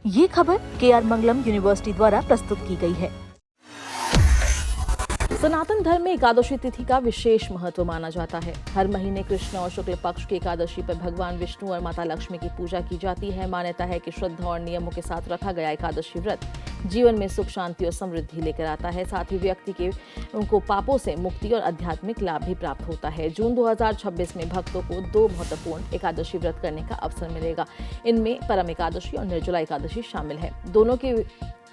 ये खबर KR मंगलम university द्वारा प्रस्तुत की गई है। सनातन धर्म में एकादशी तिथि का विशेष महत्व माना जाता है। हर महीने कृष्ण और शुक्ल पक्ष की एकादशी पर भगवान विष्णु और माता लक्ष्मी की पूजा की जाती है। मान्यता है कि श्रद्धा और नियमों के साथ रखा गया एकादशी व्रत जीवन में सुख, शांति और समृद्धि लेकर आता है। साथ ही व्यक्ति के उनको पापों से मुक्ति और आध्यात्मिक लाभ भी प्राप्त होता है। जून 2026 में भक्तों को 2 महत्वपूर्ण एकादशी व्रत करने का अवसर मिलेगा। इनमें परम एकादशी और निर्जला एकादशी शामिल है। दोनों के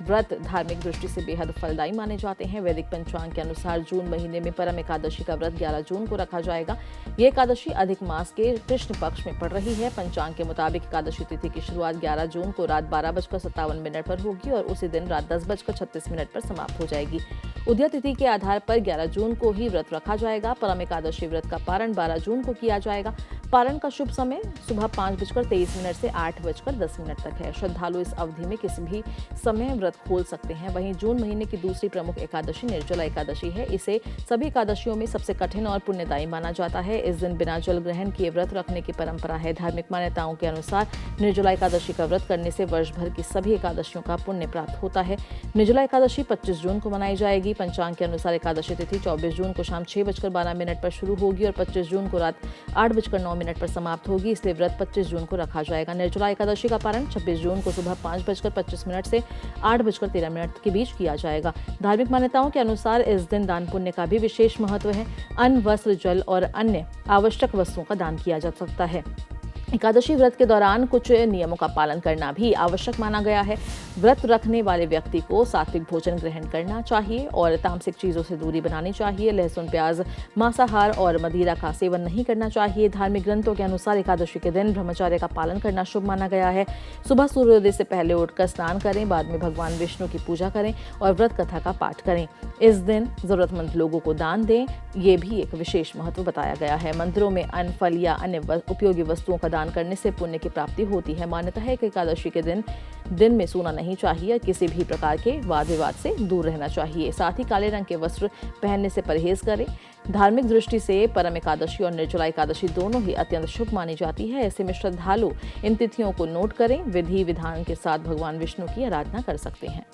व्रत धार्मिक दृष्टि से बेहद फलदायी माने जाते हैं। वैदिक पंचांग के अनुसार जून महीने में परम एकादशी का व्रत 11 जून को रखा जाएगा। ये एकादशी अधिक मास के कृष्ण पक्ष में पड़ रही है। पंचांग के मुताबिक एकादशी तिथि की शुरुआत 11 जून को रात 12:57 पर होगी और उसी दिन रात 10:36 पर समाप्त हो जाएगी। उदय तिथि के आधार पर 11 जून को ही व्रत रखा जाएगा। परम एकादशी व्रत का पारण 12 जून को किया जाएगा। पारण का शुभ समय सुबह 5:23 से 8:10 तक है। श्रद्धालु इस अवधि में किसी भी समय व्रत खोल सकते हैं। वहीं जून महीने की दूसरी प्रमुख एकादशी निर्जला एकादशी है। इसे सभी एकादशियों में सबसे कठिन और पुण्यदायी माना जाता है। इस दिन बिना जल ग्रहण किए व्रत रखने की परंपरा है। धार्मिक मान्यताओं के अनुसार निर्जला एकादशी का व्रत करने से वर्ष भर की सभी एकादशियों का पुण्य प्राप्त होता है। निर्जला एकादशी 25 जून को मनाई जाएगी। पंचांग के अनुसार एकादशी तिथि 24 जून को शाम 6:12 पर शुरू होगी और 25 जून को रात 8:09 पर समाप्त होगी। इसलिए व्रत 25 जून को रखा जाएगा। निर्जला एकादशी का पारण 26 जून को सुबह 5:25 से 8:13 के बीच किया जाएगा। धार्मिक मान्यताओं के अनुसार इस दिन दान पुण्य का भी विशेष महत्व है। अन्न, वस्त्र, जल और अन्य आवश्यक वस्तुओं का दान किया जा सकता है। एकादशी व्रत के दौरान कुछ नियमों का पालन करना भी आवश्यक माना गया है। व्रत रखने वाले व्यक्ति को सात्विक भोजन ग्रहण करना चाहिए और तामसिक चीजों से दूरी बनानी चाहिए। लहसुन, प्याज, मांसाहार और मदिरा का सेवन नहीं करना चाहिए। धार्मिक ग्रंथों के अनुसार एकादशी के दिन ब्रह्मचर्य का पालन करना शुभ माना गया है। सुबह सूर्योदय से पहले उठकर स्नान करें, बाद में भगवान विष्णु की पूजा करें और व्रत कथा का पाठ करें। इस दिन जरूरतमंद लोगों को दान दें, ये भी एक विशेष महत्व बताया गया है। मंदिरों में अन्न, फल या अन्य उपयोगी वस्तुओं का दान करने से पुण्य की प्राप्ति होती है। मान्यता है कि एकादशी के दिन में सोना नहीं चाहिए। किसी भी प्रकार के वाद विवाद से दूर रहना चाहिए। साथ ही काले रंग के वस्त्र पहनने से परहेज करें। धार्मिक दृष्टि से परम एकादशी और निर्जला एकादशी दोनों ही अत्यंत शुभ मानी जाती है। ऐसे में श्रद्धालु इन तिथियों को नोट करें, विधि विधान के साथ भगवान विष्णु की आराधना कर सकते हैं।